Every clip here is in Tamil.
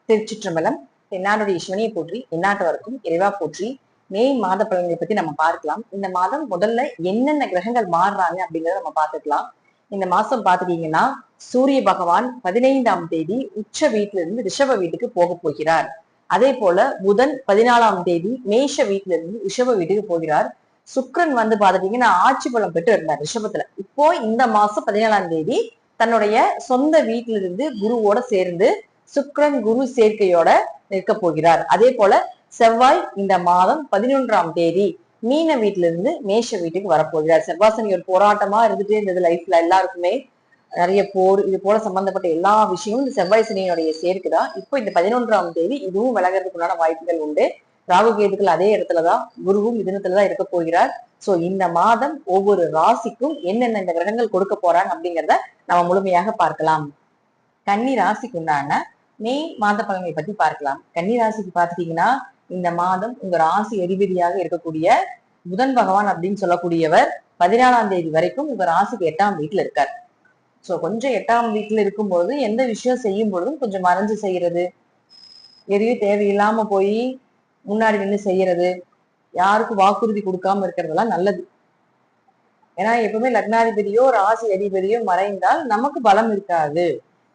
திருச்சிற்றம்பலம். தென்னாடுடைய சிவனையை போற்றி, எந்நாட்டவருக்கும் இறைவா போற்றி. மே மாத பலன்களை பத்தி நம்ம பார்க்கலாம். இந்த மாதம் முதல்ல என்னென்ன கிரகங்கள் மாறுறாங்க அப்படிங்கறத நம்ம பார்த்துக்கலாம். இந்த மாசம் பாத்துட்டீங்கன்னா சூரிய பகவான் 15ஆம் தேதி உச்ச வீட்டுல இருந்து ரிஷப வீட்டுக்கு போக போகிறார். அதே போல புதன் 14ஆம் தேதி மேஷ வீட்டுல இருந்து ரிஷப வீட்டுக்கு போகிறார். சுக்கிரன் வந்து பாத்துட்டீங்கன்னா ஆட்சி பலம் பெற்று இருந்தார் ரிஷபத்துல. இப்போ இந்த மாசம் 14ஆம் தேதி தன்னுடைய சொந்த வீட்டில இருந்து குருவோட சேர்ந்து சுக்கிரன் குரு சேர்க்கையோட நிற்க போகிறார். அதே போல செவ்வாய் இந்த மாதம் 11ஆம் தேதி மீன வீட்டுல இருந்து மேஷ வீட்டுக்கு வரப்போகிறார். செவ்வாசனி ஒரு போராட்டமா இருந்துட்டே இருந்தது லைஃப்ல எல்லாருக்குமே. நிறைய போர் இது போல சம்பந்தப்பட்ட எல்லா விஷயமும் இந்த செவ்வாய் சனியினுடைய சேர்க்குதான். இப்போ இந்த 11ஆம் தேதி இதுவும் விலகிறதுக்குள்ளான வாய்ப்புகள் உண்டு. ராகு கேதுக்கள் அதே இடத்துலதான், குருவும் மிதுனத்துலதான் இருக்க போகிறார். சோ இந்த மாதம் ஒவ்வொரு ராசிக்கும் என்னென்ன இந்த கிரகங்கள் கொடுக்க போறாங்க அப்படிங்கிறத நம்ம முழுமையாக பார்க்கலாம். கன்னி ராசிக்கு உண்டான மே மாத பலன்களை பத்தி பார்க்கலாம். கன்னி ராசிக்கு பார்த்துட்டீங்கன்னா இந்த மாதம் உங்க ராசி அதிபதியாக இருக்கக்கூடிய புதன் பகவான் அப்படின்னு சொல்லக்கூடியவர் 14ஆம் தேதி வரைக்கும் உங்க ராசிக்கு 8ஆம் வீட்டுல இருக்கார். சோ கொஞ்சம் 8ஆம் வீட்டுல இருக்கும்போது எந்த விஷயம் செய்யும் பொழுதும் கொஞ்சம் மறைஞ்சு செய்யறது, எதையும் தேவையில்லாம போய் முன்னாடி நின்று செய்யறது, யாருக்கும் வாக்குறுதி கொடுக்காம இருக்கிறதெல்லாம் நல்லது. ஏன்னா எப்பவுமே லக்னாதிபதியோ ராசி அதிபதியோ மறைந்தால் நமக்கு பலம் இருக்காது.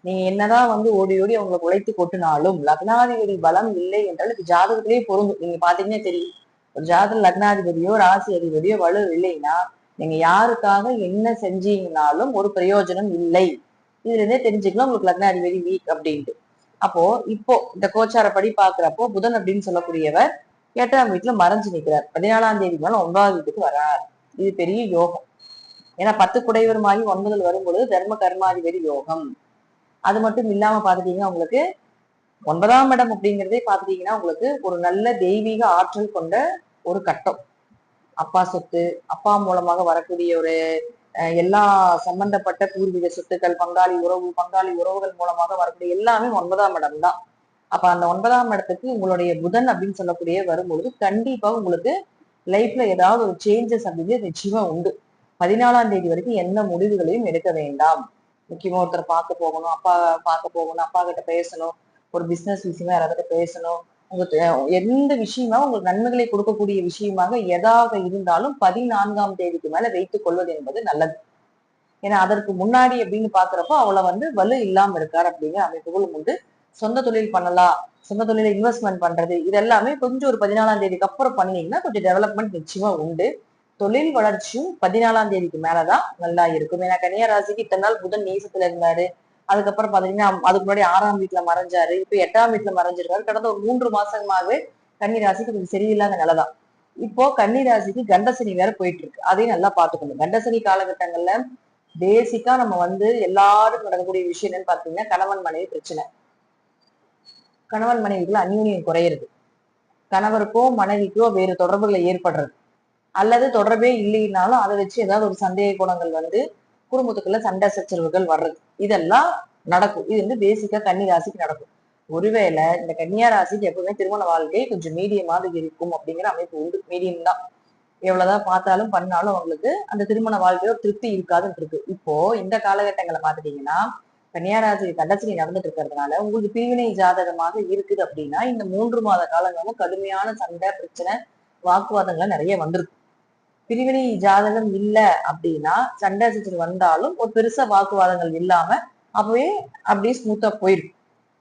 நீங்க என்னதான் வந்து ஓடி ஓடி அவங்களுக்கு உழைத்து கொட்டினாலும் லக்னாதிபதி பலம் இல்லை என்றால் இது ஜாதகத்திலேயே பொருந்தும். நீங்க பாத்தீங்கன்னா தெரியும், ஒரு ஜாதக லக்னாதிபதியோ ராசி அதிபதியோ வலு இல்லைன்னா நீங்க யாருக்காக என்ன செஞ்சீங்கனாலும் ஒரு பிரயோஜனம் இல்லை. இதுல இருந்தே தெரிஞ்சுக்கலாம் உங்களுக்கு லக்னாதிபதி வீக் அப்படின்ட்டு. அப்போ இப்போ இந்த கோச்சாரப்படி பாக்குறப்போ புதன் அப்படின்னு சொல்லக்கூடியவர் 8ஆம் வீட்டுல மறைஞ்சு நிற்கிறார். 14ஆம் தேதி மேல 9ஆம் வீட்டுக்கு வரார். இது பெரிய யோகம். ஏன்னா 10 குடைவர் மாதிரி 9 வரும்பொழுது தர்ம கர்மாதிபதி யோகம். அது மட்டும் இல்லாம பாத்துட்டீங்கன்னா உங்களுக்கு 9ஆம் இடம் அப்படிங்கிறதே பாத்துட்டீங்கன்னா உங்களுக்கு ஒரு நல்ல தெய்வீக ஆற்றல் கொண்ட ஒரு கட்டம். அப்பா சொத்து, அப்பா மூலமாக வரக்கூடிய ஒரு எல்லா சம்பந்தப்பட்ட பூர்வீக சொத்துக்கள், பங்காளி உறவுகள் மூலமாக வரக்கூடிய எல்லாமே 9ஆம் இடம் தான். அப்ப அந்த 9ஆம் இடத்துக்கு உங்களுடைய புதன் அப்படின்னு சொல்லக்கூடிய வரும்பொழுது கண்டிப்பா உங்களுக்கு லைஃப்ல ஏதாவது ஒரு சேஞ்சஸ் அப்படிங்கிறது நிச்சயமா உண்டு. 14ஆம் தேதி வரைக்கும் எந்த முடிவுகளையும் எடுக்க வேண்டாம். முக்கியமா ஒருத்தர் பார்க்க போகணும், அப்பா பார்க்க போகணும், அப்பா கிட்ட பேசணும், ஒரு பிசினஸ் விஷயமா யாராவது பேசணும், எந்த விஷயமா உங்களுக்கு நன்மைகளை கொடுக்கக்கூடிய விஷயமாக எதாக இருந்தாலும் 14ஆம் தேதிக்கு மேல வைத்துக் கொள்வது என்பது நல்லது. ஏன்னா அதற்கு முன்னாடி அப்படின்னு பாக்குறப்போ அவளை வந்து வலு இல்லாம இருக்கார் அப்படிங்கிற அமைப்புகளும் உண்டு. சொந்த தொழில் பண்ணலாம், சொந்த தொழில இன்வெஸ்ட்மெண்ட் பண்றது, இது எல்லாமே கொஞ்சம் ஒரு 14ஆம் தேதிக்கு அப்புறம் பண்ணீங்கன்னா கொஞ்சம் டெவலப்மெண்ட் நிச்சயமா உண்டு. தொழில் வளர்ச்சியும் 14ஆம் தேதிக்கு மேலதான் நல்லா இருக்கும். ஏன்னா கன்னியா ராசிக்கு இத்தனை நாள் புதன் நேசத்துல இருந்தாரு. அதுக்கப்புறம் பாத்தீங்கன்னா அதுக்கு முன்னாடி 6ஆம் வீட்டுல மறைஞ்சாரு. இப்ப 8ஆம் வீட்டுல மறைஞ்சிருக்காரு. கடந்த ஒரு 3 மாசமாவே கன்னி ராசிக்கு கொஞ்சம் சரியில்லாத நிலைதான். இப்போ கன்னி ராசிக்கு கண்டசனி வேற போயிட்டு இருக்கு. அதையும் நல்லா பாத்துக்கணும். கண்டசனி காலகட்டங்கள்ல பேசிக்கா நம்ம வந்து எல்லாரும் நடக்கக்கூடிய விஷயம் என்னன்னு பாத்தீங்கன்னா கணவன் மனைவி பிரச்சனை. கணவன் மனைவிக்குள்ள அந்யூன்யம் குறையிறது, கணவருக்கோ மனைவிக்கோ வேறு தொடர்புகளை ஏற்படுறது, அல்லது தொடர்பே இல்லைன்னாலும் அதை வச்சு ஏதாவது ஒரு சந்தேக குணங்கள் வந்து குடும்பத்துக்குள்ள சண்டை சச்சரவுகள் வர்றது, இதெல்லாம் நடக்கும். இது வந்து பேசிக்கா கன்னி ராசிக்கு நடக்கும். ஒருவேளை இந்த கன்னியா ராசிக்கு எப்பவுமே திருமண வாழ்க்கை கொஞ்சம் மீடியமாக இருக்கும் அப்படிங்கிற அமைப்பு உண்டு. மீடியம் தான். எவ்வளவுதான் பார்த்தாலும் பண்ணாலும் அவங்களுக்கு அந்த திருமண வாழ்க்கையில ஒரு திருப்தி இருக்காதுன்னு இருக்கு. இப்போ இந்த காலகட்டங்களை பாத்துட்டீங்கன்னா கன்னியாராசி கண்டசனி நடந்துட்டு இருக்கிறதுனால உங்களுக்கு பிரிவினை ஜாதகமாக இருக்குது அப்படின்னா இந்த 3 மாத காலங்களும் கடுமையான சண்டை பிரச்சனை வாக்குவாதங்கள்லாம் நிறைய வந்திருக்கு. பிரிவினை ஜாதகம் இல்ல அப்படின்னா சண்டை சச்சரவு வந்தாலும் ஒரு பெருசா வாக்குவாதங்கள் இல்லாம அப்பவே அப்படியே ஸ்மூத்தா போயிருக்கு.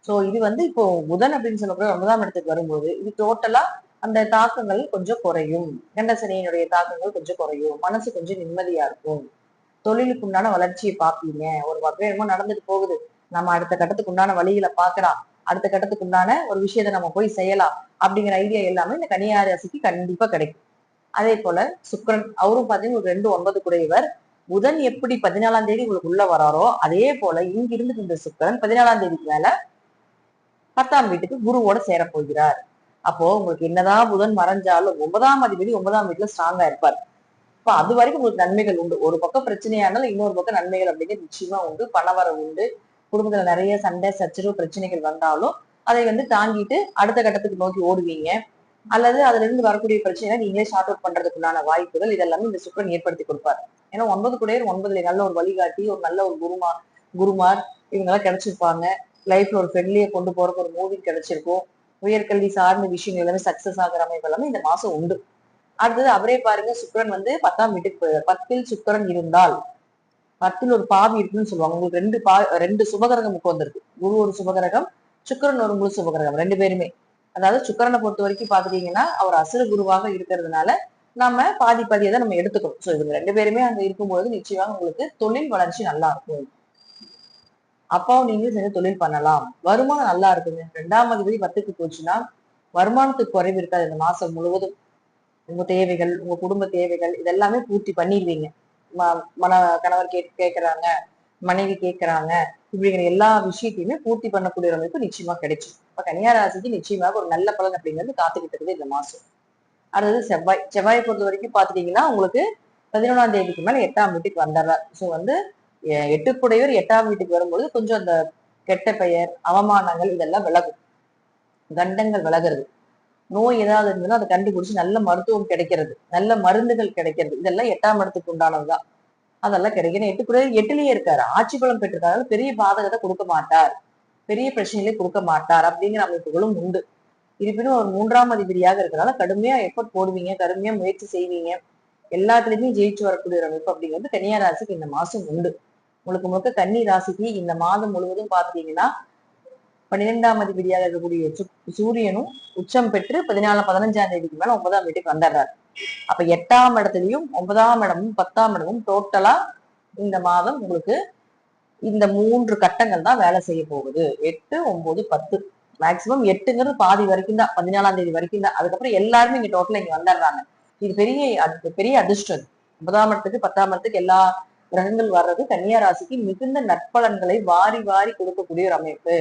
சோ இது வந்து இப்போ புதன் அப்படின்னு சொல்லக்கூடிய 9ஆம் இடத்துக்கு வரும்போது இது டோட்டலா அந்த தாக்கங்கள் கொஞ்சம் குறையும். கண்டசனியினுடைய தாக்கங்கள் கொஞ்சம் குறையும். மனசு கொஞ்சம் நிம்மதியா இருக்கும். தொழிலுக்கு உண்டான வளர்ச்சியை பார்ப்பீங்க. ஒரு வகையமா நடந்துட்டு போகுது, நம்ம அடுத்த கட்டத்துக்கு உண்டான வழிகளை பார்க்கலாம், அடுத்த கட்டத்துக்கு உண்டான ஒரு விஷயத்த நம்ம போய் செய்யலாம் அப்படிங்கிற ஐடியா எல்லாமே இந்த கன்னியா ராசிக்கு கண்டிப்பா கிடைக்கும். அதே போல சுக்கிரன் அவரும் பாத்தீங்கன்னா ஒரு 2 9 குடையவர். புதன் எப்படி 14ஆம் தேதி உங்களுக்கு உள்ள வராரோ அதே போல இங்க இருந்து இந்த சுக்கிரன் 14ஆம் தேதிக்கு மேல 10ஆம் வீட்டுக்கு குருவோட சேர போகிறார். அப்போ உங்களுக்கு என்னதான் புதன் மறைஞ்சாலும் 9ஆம் அதிபதி 9ஆம் வீட்டுல ஸ்ட்ராங்கா இருப்பார். இப்ப அது வரைக்கும் உங்களுக்கு நன்மைகள் உண்டு. ஒரு பக்கம் பிரச்சனையானாலும் இன்னொரு பக்கம் நன்மைகள் அப்படிங்கிறது நிச்சயமா உண்டு. பணவரவு உண்டு. குடும்பத்துல நிறைய சண்டை சச்சரவு பிரச்சனைகள் வந்தாலும் அதை வந்து தாங்கிட்டு அடுத்த கட்டத்துக்கு நோக்கி ஓடுவீங்க. அல்லது அதுல இருந்து வரக்கூடிய பிரச்சனை நீங்களே ஷார்ட் அவுட் பண்றதுக்குண்டான வாய்ப்புகள் இதெல்லாமே இந்த சுக்கிரன் ஏற்படுத்தி கொடுப்பாரு. ஏன்னா 9 குடையர் 9ல நல்ல ஒரு வழிகாட்டி, ஒரு நல்ல ஒரு குருமார் இவங்க எல்லாம் கிடைச்சிருப்பாங்க. லைஃப்ல ஒரு ஃப்ரெண்ட்லியை கொண்டு போறதுக்கு ஒரு மூவி கிடைச்சிருக்கும். உயர்கல்வி சார்ந்த விஷயங்கள் எல்லாமே சக்சஸ் ஆகிற அமைப்பு எல்லாமே இந்த மாசம் உண்டு. அடுத்தது அவரே பாருங்க, சுக்கிரன் வந்து 10ஆம் வீட்டுக்கு போயிடும். 10ல் சுக்கிரன் இருந்தால் 10ல் ஒரு பாவி இருக்குன்னு சொல்லுவாங்க. உங்களுக்கு ரெண்டு சுபகிரகம் உட்கார்ந்துருக்கு. குரு ஒரு சுபகிரகம், சுக்கிரன் ஒரு முழு சுபகிரகம், ரெண்டு பேருமே. அதாவது சுக்கிரனை பொறுத்த வரைக்கும் பாத்துட்டீங்கன்னா அவர் அசுர குருவாக இருக்கிறதுனால நம்ம பாதி பாதியை தான் நம்ம எடுத்துக்கணும். சோ இவங்க ரெண்டு பேருமே அங்க இருக்கும்போது நிச்சயமாக உங்களுக்கு தொழில் வளர்ச்சி நல்லா இருக்கும். அப்பாவும் நீங்களும் சேர்ந்து தொழில் பண்ணலாம். வருமானம் நல்லா இருக்குங்க. 2ஆம் அதிபதி 10க்கு போச்சுன்னா வருமானத்துக்கு குறைவு இருக்காது. இந்த மாசம் முழுவதும் உங்க தேவைகள், உங்க குடும்ப தேவைகள் இதெல்லாமே பூர்த்தி பண்ணிடுவீங்க. மன கணவர் கேட்கிறாங்க, மனைவி கேட்கிறாங்க, இப்படிங்கிற எல்லா விஷயத்தையுமே பூர்த்தி பண்ணக்கூடிய அமைப்பு நிச்சயமா கிடைக்கும். இப்ப கன்னியா ராசிக்கு நிச்சயமாக ஒரு நல்ல பலன் அப்படிங்கிறது காத்துக்கிட்டு இருக்குது இந்த மாசம். அடுத்தது செவ்வாயை பொறுத்த வரைக்கும் பாத்துட்டீங்கன்னா உங்களுக்கு 11ஆம் தேதிக்கு மேல 8ஆம் வீட்டுக்கு வந்துடுறார். சோ வந்து 8க்குடையவர் 8ஆம் வீட்டுக்கு வரும்போது கொஞ்சம் அந்த கெட்ட பெயர், அவமானங்கள் இதெல்லாம் விலகும். கண்டங்கள் விலகிறது. நோய் ஏதாவது இருந்ததுன்னா அதை கண்டுபிடிச்சு நல்ல மருத்துவம் கிடைக்கிறது, நல்ல மருந்துகள் கிடைக்கிறது, இதெல்லாம் 8ஆம் இடத்துக்கு உண்டானதுதான். அதெல்லாம் கிடைக்கணும். 8லேயே இருக்காரு, ஆட்சி பலம் பெற்றிருக்காரு, பெரிய பாதகத்தை கொடுக்க மாட்டார், பெரிய பிரச்சனைகளை கொடுக்க மாட்டார் அப்படிங்கிற அமைப்புகளும் உண்டு. இருப்பினும் ஒரு 3ஆம் அதிபதியாக இருக்கிறதால கடுமையா எஃபர்ட் போடுவீங்க, கடுமையா முயற்சி செய்வீங்க, எல்லாத்துலயுமே ஜெயிச்சு வரக்கூடிய ஒரு அமைப்பு அப்படிங்கிறது கன்னியா ராசிக்கு இந்த மாசம் உண்டு. முழுக்க முழுக்க கன்னி ராசிக்கு இந்த மாதம் முழுவதும் பாத்தீங்கன்னா 12ஆம் அதிபதியாக இருக்கக்கூடிய சூரியனும் உச்சம் பெற்று 15ஆம் தேதிக்கு மேல 9ஆம் வீட்டுக்கு வந்துடுறாரு. அப்ப 8ஆம் இடத்துலயும் 9ஆம் இடமும் 10ஆம் இடமும் டோட்டலா இந்த மாதம் உங்களுக்கு இந்த 3 கட்டங்கள் தான் வேலை செய்ய போகுது. 8, 9, 10. மேக்சிமம் 8ங்கிறது பாதி வரைக்கும் தான், 14ஆம் தேதி வரைக்கும் தான். அதுக்கப்புறம் எல்லாருமே இங்க டோட்டலா இங்க வந்துடுறாங்க. இது பெரிய அதிர்ஷ்டம். 9ஆம் இடத்துக்கு 10ஆம் இடத்துக்கு எல்லா கிரகங்கள் வர்றது கன்னியா ராசிக்கு மிகுந்த நற்பலன்களை வாரி வாரி கொடுக்கக்கூடிய ஒரு அமைப்பு.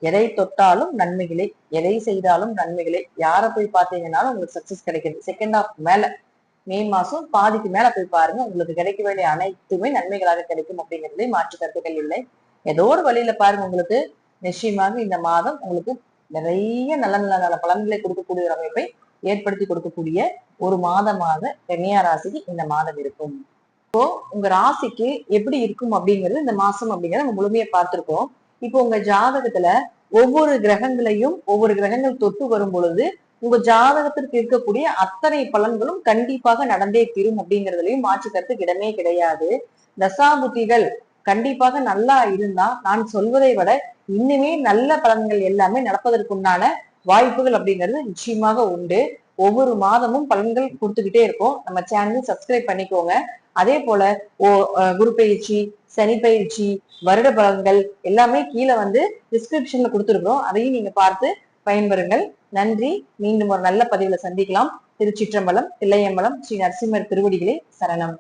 எதை தொட்டாலும் நன்மைகளே, எதை செய்தாலும் நன்மைகளே. யாரை போய் பார்த்தீங்கன்னாலும் உங்களுக்கு சக்சஸ் கிடைக்குது. செகண்ட் ஹாஃப் மேல, மே மாசம் பாதிக்கு மேல போய் பாருங்க, உங்களுக்கு கிடைக்க வேண்டிய அனைத்துமே நன்மைகளாக கிடைக்கும் அப்படிங்கிறதுலே மாற்று கருத்துக்கள் இல்லை. ஏதோ ஒரு வழியில பாருங்க, உங்களுக்கு நிச்சயமாக இந்த மாதம் உங்களுக்கு நிறைய நல்ல நல்ல நல்ல பலன்களை கொடுக்கக்கூடிய ஒரு அமைப்பை ஏற்படுத்தி கொடுக்கக்கூடிய ஒரு மாதமாக கன்னியா ராசிக்கு இந்த மாதம் இருக்கும். இப்போ உங்க ராசிக்கு எப்படி இருக்கும் அப்படிங்கிறது இந்த மாசம் அப்படிங்கிறத நம்ம முழுமையா பார்த்திருக்கோம். இப்போ உங்க ஜாதகத்துல ஒவ்வொரு கிரகங்கள் தொட்டு வரும் பொழுது உங்க ஜாதகத்திற்கு இருக்கக்கூடிய அத்தனை பலன்களும் கண்டிப்பாக நடந்தே தீரும் அப்படிங்கிறதுலயும் மாற்று கருத்துக்கு இடமே கிடையாது. தசாபுத்திகள் கண்டிப்பாக நல்லா இருந்தா நான் சொல்வதை விட இன்னுமே நல்ல பலன்கள் எல்லாமே நடப்பதற்குண்டான வாய்ப்புகள் அப்படிங்கிறது நிச்சயமாக உண்டு. ஒவ்வொரு மாதமும் பலன்கள் கொடுத்துக்கிட்டே இருக்கும். நம்ம சேனல் சப்ஸ்கிரைப் பண்ணிக்கோங்க. அதே போல குரு பயிற்சி, சனி பயிற்சி, வருட பலன்கள் எல்லாமே கீழே வந்து டிஸ்கிரிப்ஷன்ல கொடுத்துருக்கோம். அதையும் நீங்க பார்த்து பயன்பெறுங்கள். நன்றி. மீண்டும் ஒரு நல்ல பதிவுல சந்திக்கலாம். திருச்சிற்றம்பலம், தில்லையம்பலம், ஸ்ரீ நரசிம்மர் திருவடிகளே சரணம்.